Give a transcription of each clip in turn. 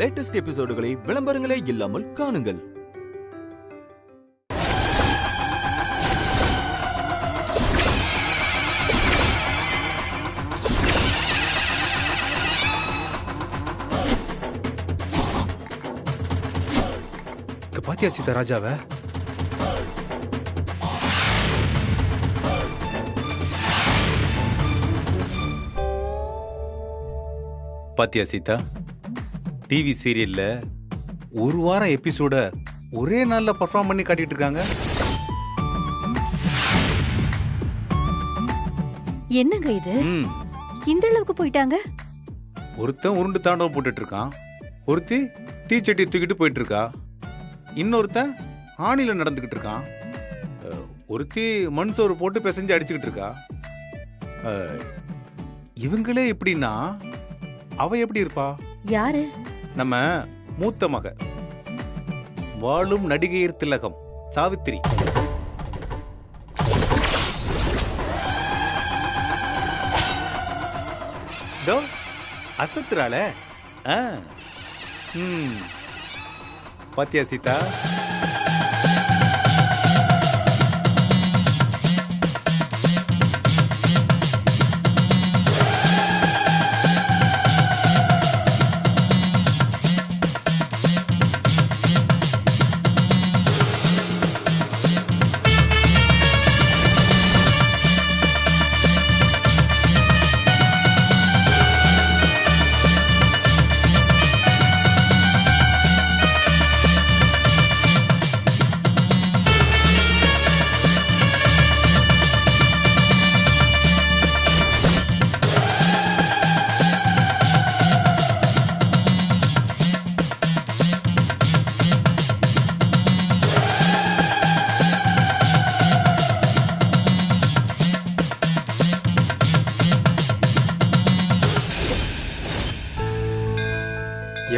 Latest எபிசோடுகளை விளம்பரங்களே இல்லாமல் காணுங்கள். பாத்தியா சீதா ராஜாவை? பாத்தியா சீதா? டிவி சீரியல்ல ஒரு வாரம் எபிசோட ஒரே நாள்ல பெர்ஃபார்ம் பண்ணி காட்டிட்டு இருக்காங்க. என்னங்க இது? இந்த அளவுக்கு போயிட்டாங்க. ஒருத்தன் உருண்டு தாண்டவம் போட்டுட்டு இருக்கான், ஒருத்தி தீச்சட்டி தூக்கிட்டு போயிட்டு இருக்கா, இன்னொருத்தன் ஆணில நடந்துகிட்டு இருக்கான், ஒருத்தி மண் சோறு போட்டு பிசைஞ்சு அடிச்சுக்கிட்டு இருக்கா. இவங்களே எப்படின்னா அவ எப்படி இருப்பா? யாரு? நம்ம மூத்த மக, வாழும் நடிகையர் திலகம் சாவித்திரி. அசத்துறாள. பாத்தியா சீதா?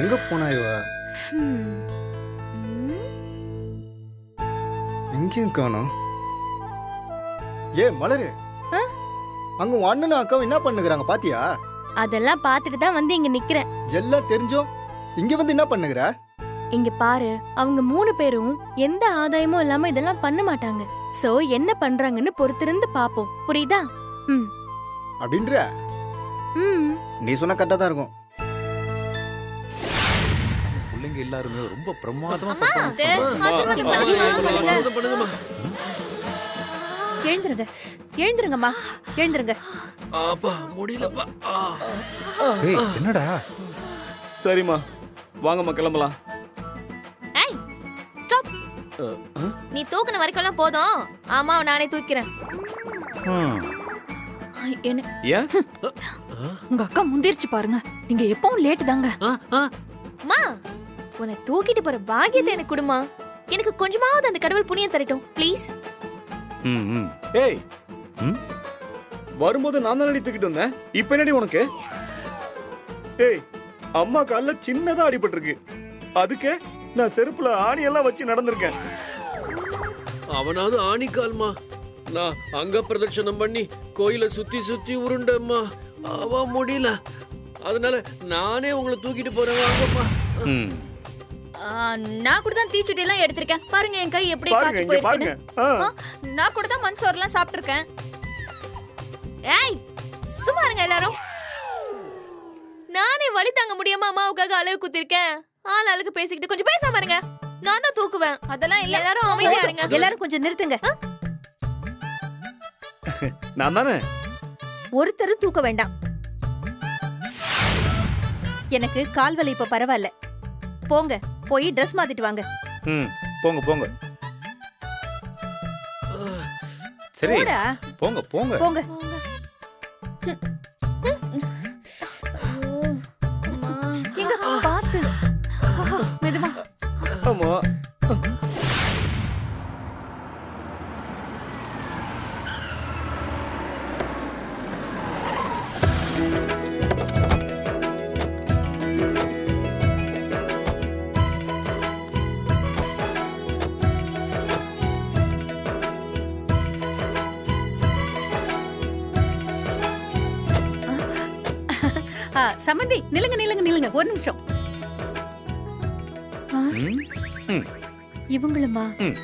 எங்க போனா இவ? எங்கேயும் காணோம். ஏ மலரு, அங்க உன் அண்ணனும் அக்காவும் என்ன பண்ணுகிறாங்க பாத்தியா? அதெல்லாம் பாத்துட்டு தான் வந்து இங்க நிக்கிறேன். எல்லாம் தெரிஞ்சோம் இங்க வந்து என்ன பண்ணுகிற? இங்க பாரு, அவங்க 3 பேரும் எந்த ஆதாயமும் இல்லாம இதெல்லாம் பண்ண மாட்டாங்க. சோ என்ன பண்றாங்கன்னு பொறுத்திருந்து பாப்போம். புரியுதா? அப்படின்ற நீ சொன்ன கரெக்டா தான் இருக்கும். பிள்ளைங்க எல்லாருமே ரொம்ப பிரமாதமா எழுந்துருங்க, எழுந்துருங்கம்மா, எழுந்துருங்க. முடியலப்பா. என்னடா? சரிம்மா, வாங்கம்மா கிளம்பலாம். ஏய் ஸ்டாப். நீ தூக்குன வரைக்கும் எல்லாம் போதும். ஆமா, நானே தூக்கிறேன். ஏன்? உங்க அக்கா முந்திருச்சு பாருங்க. நீங்க எப்பவும் லேட் தாங்க. அம்மா, உன்னை தூக்கிட்டு போற பாக்கியத்தை எனக்கு கொடுமா. எனக்கு கொஞ்சமாவது அந்த கடவுள் புண்ணியம் தரட்டும் ப்ளீஸ். ஏய், வரும்போது நான் தான் தூக்கிட்டு வந்தேன். இப்ப என்னடி உனக்கு? ஏய், அம்மா கால்ல சின்னதா அடிபட்டிருக்கு. அதுக்கே நான் செருப்புல ஆணி எல்லாம் வச்சு நடந்திருக்கேன். அவனாவது ஆணிக்கால்மா. நான் அங்க பிரதட்சணம் பண்ணி கோயில சுத்தி சுத்தி உருண்டம்மா. அவ முடியல, அதனால நானே உங்களை தூக்கிட்டு போறேன். வாங்கம்மா. நான் கூட தான் தீச்சுட்டி எல்லாம் எடுத்திருக்கேன். பாருங்க என் கை எப்படி காய்ச்சி போயிருக்கு. நான் கூட தான் மண் சோறு எல்லாம் சாப்பிட்டிருக்கேன். ஏய் சும்மா இருங்க எல்லாரும். நானே வலி தாங்க முடியாம அம்மாவுக்காக அளவு குத்திருக்கேன். ஆள் அழகு பேசிக்கிட்டு கொஞ்சம் பேசாம இருங்க. நான் தான் தூக்குவேன். அதெல்லாம் இல்ல. எல்லாரும் அமைதியா இருங்க. எல்லாரும் கொஞ்சம் நிறுத்துங்க. நான் தானே. ஒருத்தரும் தூக்க வேண்டாம். எனக்கு கால்வலி இப்ப பரவாயில்ல. போங்க, போய் ட்ரெஸ் மாத்திட்டு வாங்க. போங்க போங்க. சரி போங்க போங்க போங்க. எங்க பாத்து மெதுவா. ஆமா. சம்பந்தி, நில்லுங்க நில்லுங்க நில்லுங்க, ஒரு நிமிஷம். ம், ம், இவங்களுமா? ம்.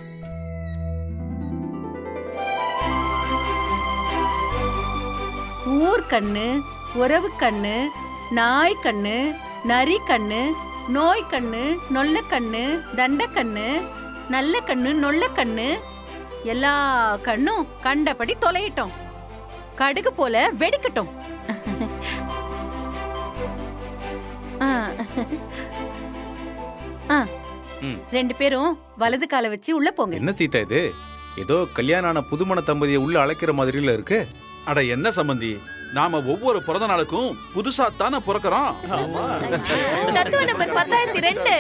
ஊர் கண்ணு, உறவு கண்ணு, நாய் கண்ணு, நரி கண்ணு, நோய் கண்ணு, நொல்ல கண்ணு, தண்ட கண்ணு, நல்ல கண்ணு, நொல்ல கண்ணு, எல்லா கண்ணும் கண்டபடி தொலையிட்டோம். கடுகு போல வெடிக்கட்டும். ஆ. ஆ. ம். 2 பேரும் வலது காலை வச்சு உள்ள போங்க. என்ன சீதா இது? ஏதோ கல்யாணம் ஆன புதுமண தம்பதியை உள்ள அழைக்கிற மாதிரில இருக்கு. அட என்ன சம்பந்தி, நாம ஒவ்வொரு பிறந்த நாளுக்கும் புதுசா தானே பிறக்கிறோம். தத்துவ நம்பர் 10,002.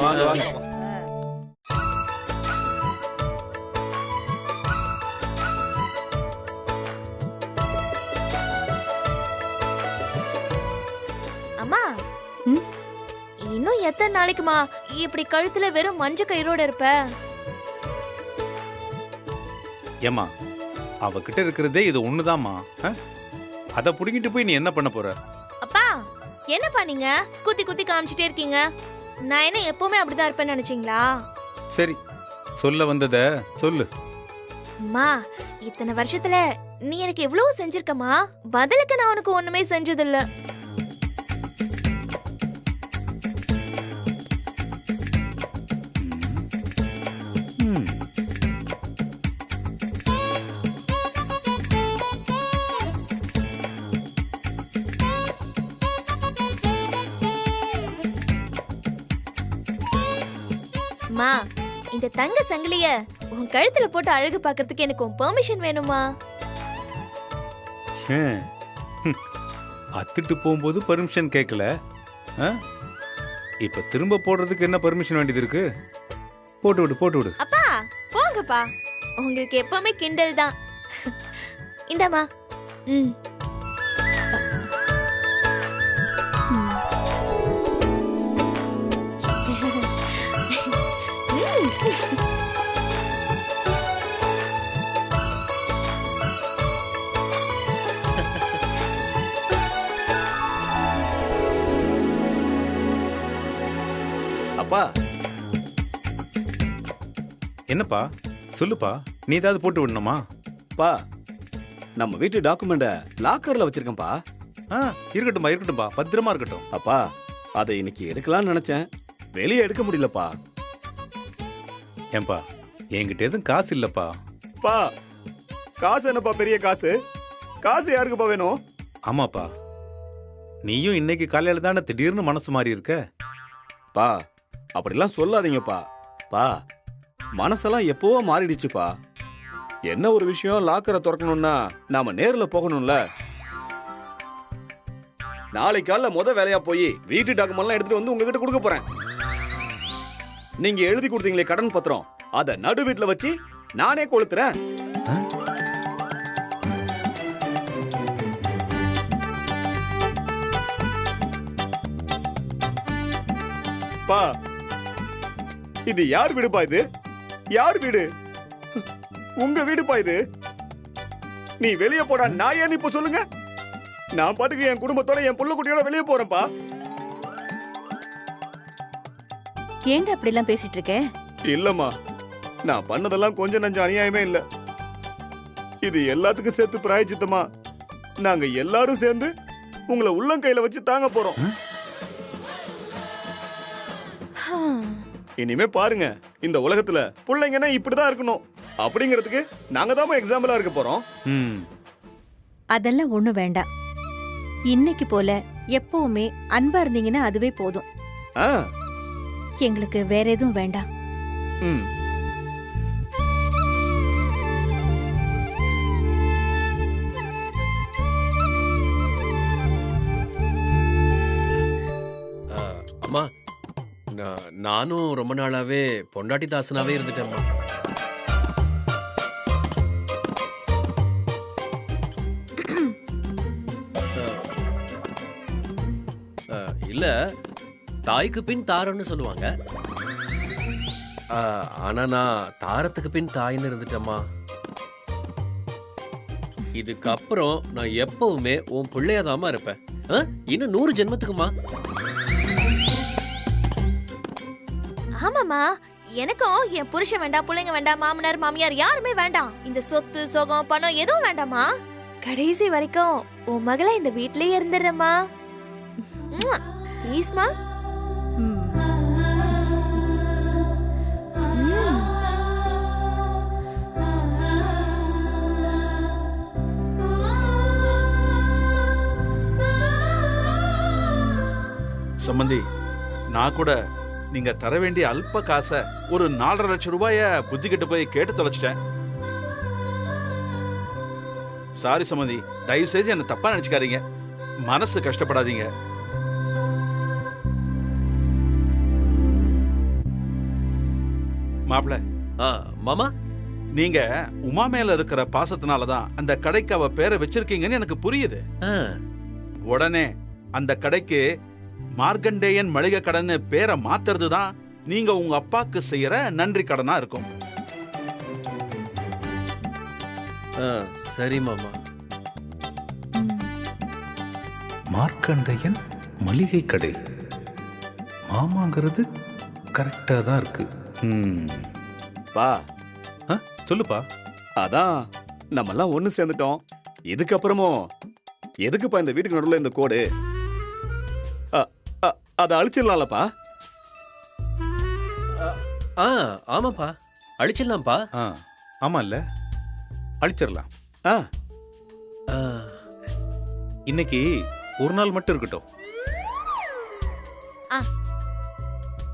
வாங்க வாங்க. அம்மா, இன்னும் எத்தனை நாளைக்குமா இப்படி கழுத்துல வெறும் மஞ்ச கயிறோட இருப்ப? ஏமா அவகிட்ட இருக்கிறதே இது ஒண்ணுதாம்மா. அதை புடுங்கிட்டு போய் நீ என்ன பண்ண போற? அப்பா, என்னப்பா நீங்க குத்தி குத்தி காமிச்சிட்டே இருக்கீங்க? நான் என்ன எப்பவுமே அப்படிதான் இருப்பேன்னு நினைச்சீங்களா? சரி, சொல்ல வந்தத சொல்லு. அம்மா, இத்தனை வருஷத்துல நீ எனக்கு எவ்வளவு செஞ்சிருக்கமா? பதிலுக்கு நான் உனக்கு ஒண்ணுமே செஞ்சதில்ல. ம். அம்மா, இந்த தங்க சங்கிலிய உன் கழுத்துல போட்டு அழகு பார்க்கிறதுக்கு எனக்கு உன் பெர்மிஷன் வேணுமா? அத்துட்டு போகும்போது பர்மிஷன் கேட்கல. இப்ப திரும்ப போடுறதுக்கு என்ன பர்மிஷன் வேண்டியது இருக்கு? போட்டு விடு, போட்டு விடு. அப்பா, போங்கப்பா. உங்களுக்கு எப்பவுமே கிண்டல் தான். இந்தம்மா. ம். அப்பா, என்னப்பா சொல்லுப்பா, நீ ஏதாவது போட்டு விடணுமா? பா, நம்ம வீட்டு டாக்குமெண்ட லாக்கர்ல வச்சிருக்கேன்ப்பா. இருக்கட்டும்பா, இருக்கட்டும்பா, பத்திரமா இருக்கட்டும். அப்பா, அதை இன்னைக்கு எடுக்கலாம்னு நினைச்சேன், வெளியே எடுக்க முடியலப்பா. ஏன்பா, என்கிட்ட எதுவும் காசு இல்லப்பா. பா, காசு என்னப்பா பெரிய காசு? காசு யாருக்குப்பா வேணும்? ஆமாப்பா, நீயும் இன்னைக்கு காலையில தானே திடீர்னு மனசு மாறி இருக்க. பா, அப்படிலாம் சொல்லாதீங்கப்பா. பா, மனசெல்லாம் எப்பவோ மாறிடுச்சுப்பா. என்ன ஒரு விஷயம் லாக்கரை திறக்கணும்னா நாம நேர்ல போகணும்ல. நாளைக்கு காலைல வேலையா போய் வீட்டு டாக்குமெண்ட்லாம் எடுத்துட்டு வந்து உங்ககிட்ட கொடுக்க போறேன். நீங்க எழுதி கொடுத்தீங்களே கடன் பத்திரம், அத நடு வீட்டுல வச்சு நானே கொளுத்துறேன். பா, இது யார் வீடுப்பா? இது யார் வீடு? உங்க வீடுப்பா இது. நீ வெளியே போடா நாயான்னு இப்ப சொல்லுங்க. நான் பாட்டுக்கு என் குடும்பத்தோட என் புள்ள குட்டியோட வெளியே போறேன்ப்பா. ஏங்க அப்படி எல்லாம் பேசிட்டு இருக்க? இல்லம்மா, நான் பண்ணதெல்லாம் கொஞ்சம் நஞ்ச அநியாயமே இல்ல. இது எல்லாத்துக்கும் சேர்த்து பிராயச்சித்தமா நாங்க எல்லாரும் சேர்ந்து உங்களை உள்ளங்கையில வச்சு தாங்க போறோம். இனிமே பாருங்க, இந்த உலகத்துல பிள்ளைங்கன்னா இப்படிதான் இருக்கணும் அப்படிங்கிறதுக்கு நாங்க தான் எக்ஸாம்பிளா இருக்க போறோம். அதெல்லாம் ஒண்ணு வேண்டாம். இன்னைக்கு போல எப்பவுமே அன்பா இருந்தீங்கன்னா அதுவே போதும். எங்களுக்கு வேற எதுவும் வேண்டாம். அம்மா, நானும் ரொம்ப நாளாவே பொண்டாட்டி தாசனாவே இருந்துட்டேம்மா. இல்ல, தாய்க்கு பின் தாரம்னு சொல்லுவாங்க. ஆனா நான் தாரத்துக்கு பின் தாயின்னு இருந்துட்டேம்மா. இதுக்கப்புறம் நான் எப்பவுமே உன் பிள்ளையாதாமா இருப்பேன். இன்னும் 100 ஜென்மத்துக்குமா. இல்லம்மா, எனக்கும் என் புருஷன் வேண்டாம், பிள்ளைங்க வேண்டாம், மாமனார் மாமியார் யாருமே வேண்டாம். இந்த சொத்து சோகம் பணம் எதுவும் வேண்டாமா. கடைசி வரைக்கும் உன் மகளை இந்த வீட்லயே இருந்துடுறேம்மா. ப்ளீஸ்மா. சம்பந்தி, நான் கூட நீங்க தர வேண்டிய அல்ப காசை ஒரு 4.5 லட்சம் ரூபாய புத்திக்கிட்டு போய் கேட்டு தொலைச்சிட்டேன். சாரி சம்பந்தி, தயவு செய்து என்ன தப்பா நினைச்சுக்காதீங்க, மனசு கஷ்டப்படாதீங்க. மாப்பிள மாமா, நீங்க உமா மேல இருக்கிற பாசத்தினாலதான் அந்த கடைக்கு அவ பேரை வச்சிருக்கீங்கன்னு எனக்கு புரியுது. உடனே அந்த கடைக்கு மார்க்கண்டேயன் மளிகை கடைன்னு பேரை மாத்துறது தான் நீங்க உங்க அப்பாக்கு செய்யற நன்றி கடனா இருக்கும். சரி மாமா. மார்க்கண்டேயன் மளிகை கடை மாமாங்கிறது கரெக்டா தான் இருக்கு. பா சொல்லுப்பா. அதான் நம்ம எல்லாம் ஒண்ணு சேர்ந்துட்டோம். இதுக்கப்புறமும் எதுக்குப்பா இந்த வீட்டுக்கு நடுவுல இந்த கோடு? அதை அழிச்சிடலாம்லப்பா. ஆமாப்பா, அழிச்சிடலாம்ப்பா. ஆமா இல்ல, அழிச்சிடலாம். இன்னைக்கு ஒரு நாள் மட்டும் இருக்கட்டும்.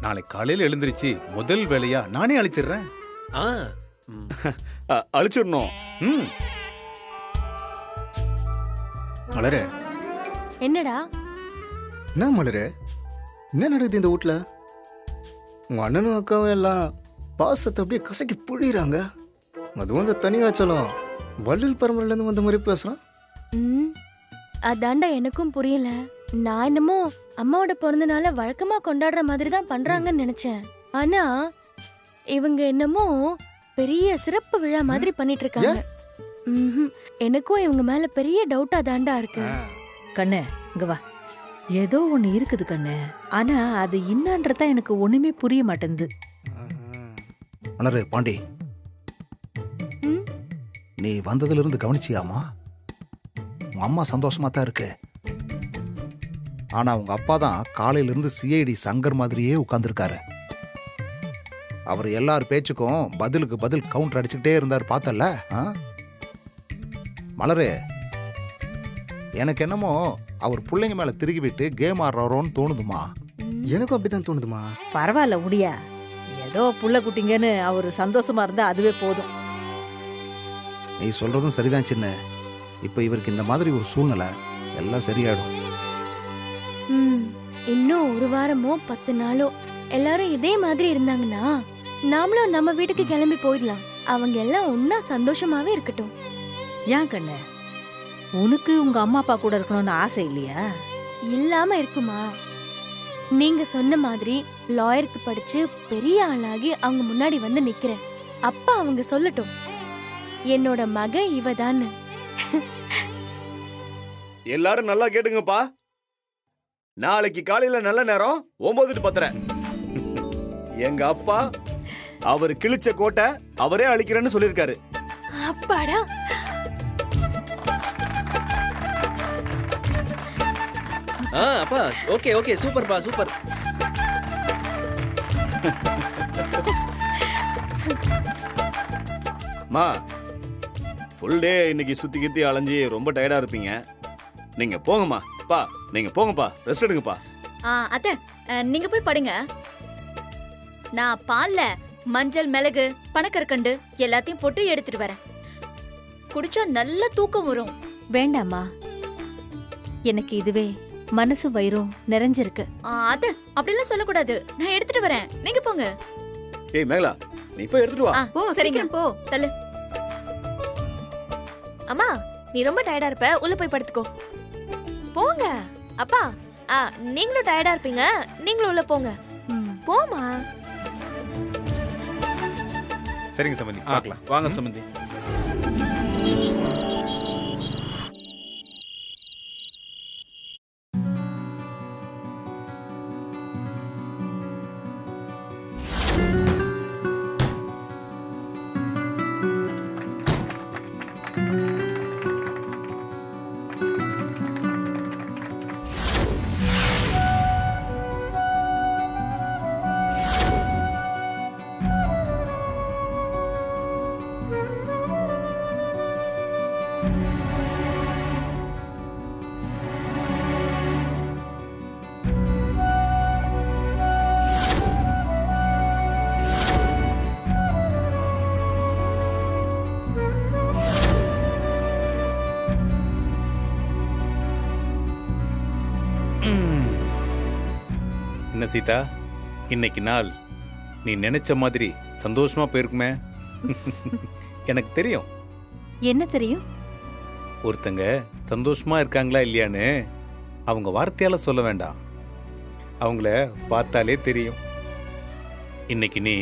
நாளை காலையில எழுந்திருச்சு முதல் வேலையா நானே அழிச்சிடுறேன். அழிச்சிடணும். மலரே. என்னடா? என்ன மலரே, என்ன நடக்குது இந்த வீட்ல? உங்க அண்ணனும் அக்காவும் எல்லாம் பாசத்தை அப்படியே கசக்கி புழிறாங்க. அதுவும் அந்த தனியாச்சலம் வள்ளல் பரம்பரையில இருந்து வந்த மாதிரி பேசுறான். அதாண்டா எனக்கும் புரியல. நான் என்னமோ அம்மாவோட பிறந்த நாள வழக்கமா கொண்டாடுற மாதிரி தான் பண்றாங்கன்னு நினைச்சேன். ஆனா இவங்க என்னமோ பெரிய சிறப்பு விழா மாதிரி பண்ணிட்டு இருக்காங்க. எனக்கும் இவங்க மேல பெரிய டவுட்டா தாண்டா இருக்கு. கண்ணு இங்க வா. ஏதோ ஒண்ணு இருக்குது கண்ணு, ஆனா அது என்னன்றதா எனக்கு ஒண்ணுமே புரிய மாட்டேங்குது. அனரு பாண்டி, நீ வந்ததுல இருந்து கவனிச்சியாமா? உங்க அம்மா சந்தோஷமா தான் இருக்கு. ஆனா உங்க அப்பா தான் காலையில இருந்து சிஐடி சங்கர் மாதிரியே உட்கார்ந்துருக்காரு. அவர் எல்லார் பேச்சுக்கும் பதிலுக்கு பதில் கவுண்டர் அடிச்சுக்கிட்டே இருந்தார், பார்த்தல? மலரு, எனக்கு என்னமோ அவர் பிள்ளைங்க மேல திருகி விட்டு கேம் ஆடுறாரோன்னு தோணுதுமா. எனக்கும் அப்படித்தான் தோணுதுமா. பரவாயில்ல முடியா, ஏதோ புள்ள குட்டிங்கன்னு அவர் சந்தோஷமா இருந்தா அதுவே போதும். நீ சொல்றதும் சரிதான் சின்ன. இப்ப இவருக்கு இந்த மாதிரி ஒரு சூழ்நிலை, எல்லாம் சரியாயிடும். இன்னும் ஒரு வாரமோ 10 நாளோ எல்லாரும் இதே மாதிரி இருந்தாங்கன்னா நாமளும் நம்ம வீட்டுக்கு கிளம்பி போயிடலாம். அவங்க எல்லாம் ஒன்னா சந்தோஷமாவே இருக்கட்டும். ஏன் கண்ணு, உனக்கு உங்க அம்மா அப்பா கூட இருக்கணும்னு ஆசை இல்லையா? இல்லாம இருக்குமா? நீங்க சொன்ன மாதிரி லாயருக்கு படிச்சு பெரிய ஆளாகி அவங்க முன்னாடி வந்து நிக்கிறேன். அப்பா அவங்க சொல்லட்டும், என்னோட மக இவதான்னு. எல்லாரும் நல்லா கேட்டுங்கப்பா. நாளைக்கு காலையில நல்ல நேரம் 9 to 10. எங்க அப்பா அவர் கிழிச்ச கோட்டை அவரே அழிக்கிறேன்னு சொல்லிருக்காரு. அப்பாடா. அப்பா ஓகே ஓகே, சூப்பர்ப்பா சூப்பர். மா, ஃபுல் டே இன்னைக்கு சுத்தி கித்தி அலைஞ்சி ரொம்ப டயர்டா இருப்பீங்க. நீங்க போங்கம்மா. பா நீங்க போங்கப்பா, ரெஸ்ட் எடுங்கப்பா. அத்தை நீங்க போய் படுங்க. நான் பால்ல மஞ்சள், மிளகு, பனக்கற்கண்டு எல்லாத்தையும் போட்டு எடுத்துட்டு வரேன். குடிச்சா நல்ல தூக்கம் வரும். வேண்டாமா, எனக்கு இதுவே மனசு வயிறும் நிறைஞ்சிருக்கு. அத்தை அப்படிலாம் சொல்லக்கூடாது. நான் எடுத்துட்டு வரேன், நீங்க போங்க. ஏய் மேகலா, நீ போய் எடுத்துட்டு வா. சரிங்க, போ தள்ளு. அம்மா, நீ ரொம்ப டயர்டா இருப்ப, உள்ள போய் படுத்துக்கோ. போங்க. அப்பா, நீங்களும் டயர்டா இருப்பீங்க, நீங்களும் உள்ள போங்க. போமா. சரிங்க சம்பந்தி, பார்க்கலாம். வாங்க சம்பந்தி. என்ன சீதா, இன்னைக்கு நாள் நீ நினைச்ச மாதிரி சந்தோஷமா போயிருக்குமே. எனக்கு தெரியும். என்ன தெரியும்? ஒருத்தங்க சந்தோஷமா இருக்காங்களா இல்லையான்னு அவங்க வார்த்தையால சொல்ல வேண்டாம், அவங்கள பார்த்தாலே தெரியும். இன்னைக்கு நீ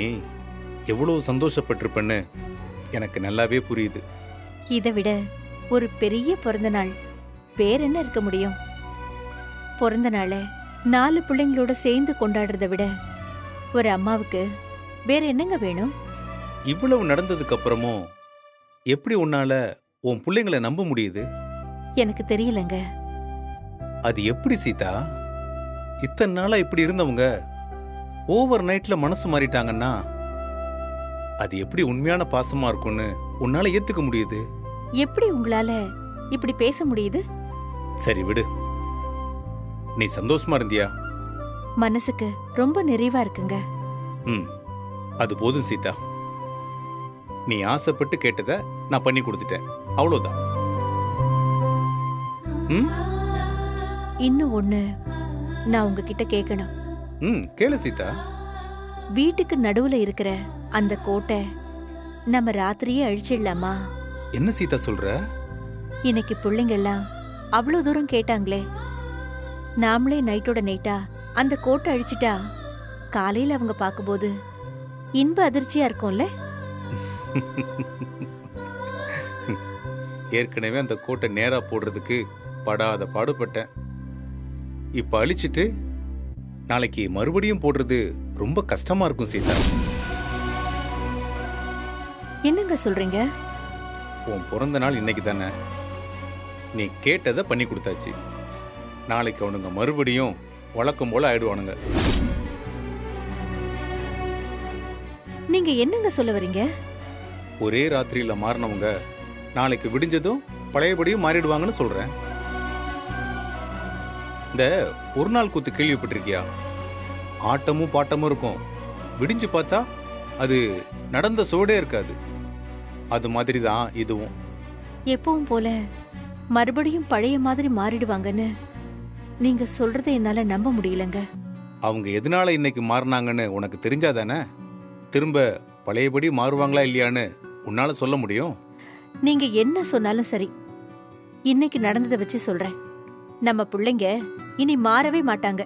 எவ்வளவு சந்தோஷப்பட்டிருப்பன்னு எனக்கு நல்லாவே புரியுது. இதை விட ஒரு பெரிய பிறந்த நாள் வேற என்ன இருக்க முடியும்? பிறந்த நாளை 4 பிள்ளைங்களோட சேர்ந்து கொண்டாடுறத விட ஒரு அம்மாவுக்கு வேற என்னங்க வேணும்? இவ்வளவு நடந்ததுக்கு அப்புறமும் எப்படி உன்னால உன் பிள்ளைங்களை நம்ப முடியுது? எனக்கு தெரியலங்க. அது எப்படி சீதா? இத்தனை நாளா இப்படி இருந்தவங்க ஓவர் நைட்ல மனசு மாறிட்டாங்கன்னா அது எப்படி உண்மையான பாசமா இருக்கும்னு உன்னால ஏத்துக்க முடியுது? எப்படி உங்களால இப்படி பேச முடியுது? சரி விடு. நீ சந்தோஷமா இருந்தியா? மனசுக்கு ரொம்ப நிறைவா இருக்குங்க. அது போதும் சீதா. நீ ஆசைப்பட்டு கேட்டதை நான் பண்ணி கொடுத்துட்டேன், அவ்வளவுதான். இன்னும் ஒண்ணு நான் உங்ககிட்ட கேட்கணும். கேளு சீதா. வீட்டுக்கு நடுவுல இருக்கிற அந்த கோட்டை நம்ம ராத்திரியே அழிச்சிடலாமா? என்ன சீதா சொல்ற? இன்னைக்கு பிள்ளைங்க எல்லாம் அவ்வளவு தூரம் கேட்டாங்களே, நாமளே நைட்டோட நைட்டா அந்த கோட்டை அழிச்சிட்டா காலையில அவங்க பார்க்கும்போது இன்ப அதிர்ச்சியா இருக்கும்ல? ஏற்கனவே அந்த கோட்டை நேரா போடுறதுக்கு படாத பாடுபட்டேன். இப்ப அழிச்சிட்டு நாளைக்கு மறுபடியும் போடுறது ரொம்ப கஷ்டமா இருக்கும் சீதா. என்னங்க சொல்றீங்க? உன் பிறந்த நாள் இன்னைக்கு தானே, நீ கேட்டதை பண்ணி கொடுத்தாச்சு. நாளைக்கு அவனுங்க மறுபடியும் வழக்கம் போல ஆயிடுவானுங்க. நீங்க என்னங்க சொல்ல வரீங்க? ஒரே ராத்திரியில மாறினவங்க நாளைக்கு விடிஞ்சதும் பழையபடியும் மாறிடுவாங்கன்னு சொல்றேன். இந்த ஒரு நாள் கூத்து கேள்விப்பட்டிருக்கியா? ஆட்டமும் பாட்டமும் இருக்கும், விடிஞ்சு பார்த்தா அது நடந்த சோடே இருக்காது. அது மாதிரி தான் இதுவும். எப்பவும் போல மறுபடியும் பழைய மாதிரி மாறிடுவாங்கன்னு நீங்க சொல்றதை என்னால நம்ப முடியலங்க. அவங்க எதனால இன்னைக்கு மாறினாங்கன்னு உனக்கு தெரிஞ்சாதானே திரும்ப பழையபடி மாறுவாங்களா இல்லையான்னு உன்னால சொல்ல முடியும். நீங்க என்ன சொன்னாலும் சரி, இன்னைக்கு நடந்ததை வச்சு சொல்றேன். நம்ம பிள்ளைங்க இனி மாறவே மாட்டாங்க.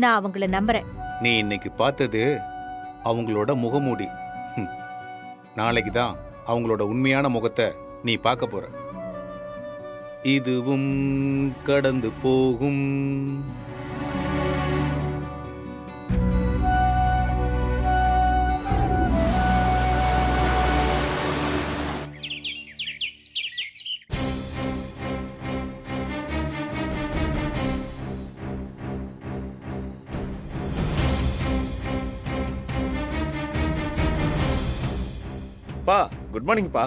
நான் அவங்கள நம்புறேன். நீ இன்னைக்கு பார்த்தது அவங்களோட முகமூடி. நாளைக்கு தான் அவங்களோட உண்மையான முகத்தை நீ பார்க்க போற. இதுவும் கடந்து போகும். பா, குட் மார்னிங் பா.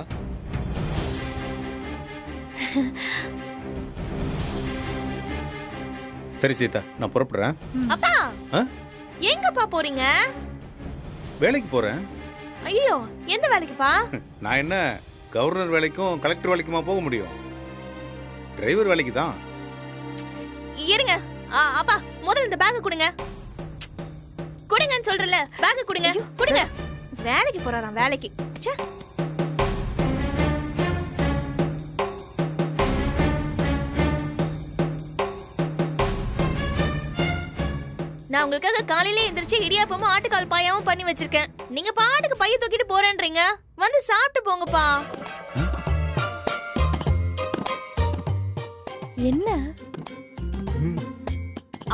சரி சீதா, நான் புறப்படுறேன். அப்பா, எங்கப்பா போறீங்க? வேலைக்கு போறேன். ஐயோ, எந்த வேலைக்குப்பா? நான் என்ன கவர்னர் வேலைக்கும் கலெக்டர் வேலைக்குமா போக முடியும்? டிரைவர் வேலைக்கு தான். இருங்க. அப்பா, முதல்ல இந்த பேக் கொடுங்க. கொடுங்கன்னு சொல்றல, பேக் கொடுங்க. கொடுங்க. வேலைக்கு போறாராம், வேலைக்கு. ச்சே. நான் உங்களுக்காக காலையிலே எந்திரிச்சு இடியாப்பமும் ஆட்டுக்கால் பாயாவும் பண்ணி வச்சிருக்கேன். நீங்க பாட்டுக்கு பைய தூக்கிட்டு போறேன்றீங்க. வந்து சாப்பிட்டு போங்கப்பா. என்ன?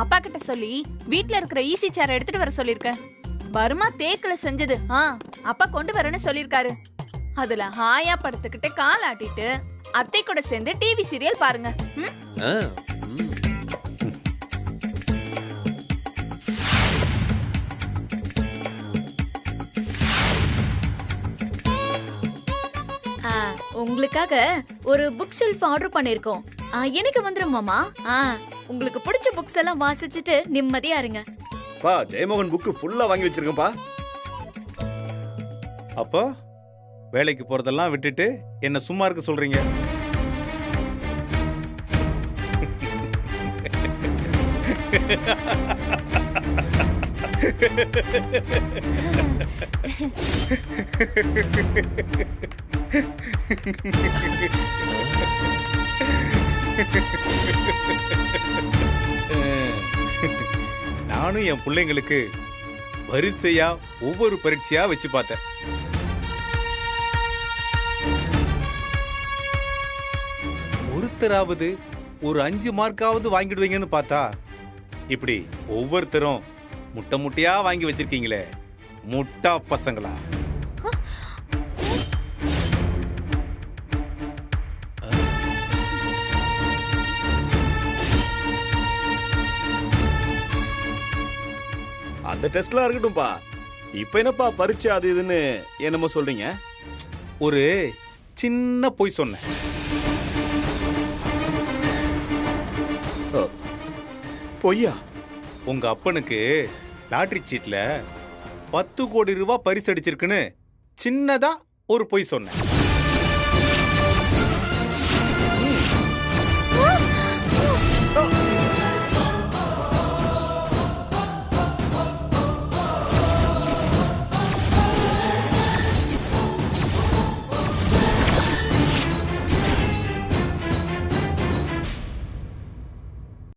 அப்பா கிட்ட சொல்லி வீட்ல இருக்கிற ஈசி சேர் எடுத்துட்டு வர சொல்லிருக்கேன். பர்மா தேக்குல செஞ்சது. அப்பா கொண்டு வரேன்னு சொல்லிருக்காரு. அதுல ஹாயா படுத்துக்கிட்டு கால் ஆட்டிட்டு அத்தை கூட சேர்ந்து டிவி சீரியல் பாருங்க. உங்களுக்காக ஒரு புக் ஷெல்ஃப் ஆர்டர் பண்ணிருக்கோம். எனக்கு வந்துரும் மாமா. உங்களுக்கு பிடிச்ச புக்ஸ் எல்லாம் வாசிச்சுட்டு நிம்மதியா இருங்க. பா, ஜெயமோகன் புக் ஃபுல்லா வாங்கி வச்சிருக்கேன்ப்பா. அப்போ வேலைக்கு போறதெல்லாம் விட்டுட்டு என்ன சும்மா இருக்க சொல்றீங்க? நானும் என் பிள்ளைங்களுக்கு வரிசையா ஒவ்வொரு பரீட்சையா வச்சு பார்த்தேன். ஒருத்தராவது ஒரு 5 மார்க்காவது வாங்கிடுவீங்கன்னு பார்த்தா இப்படி ஒவ்வொருத்தரும் முட்டை முட்டையா வாங்கி வச்சிருக்கீங்களே, முட்டா பசங்களா. அந்த டெஸ்ட்லாம் இருக்கட்டும்பா. இப்ப என்னப்பா பரீட்சை அது இதுன்னு என்னமோ சொல்றீங்க? ஒரு சின்ன பொய் சொன்னேன். பொய்யா? உங்க அப்பனுக்கு லாட்டரி சீட்ல 10 கோடி ரூபாய் பரிசு அடிச்சிருக்குன்னு சின்னதா ஒரு பொய் சொன்னேன்.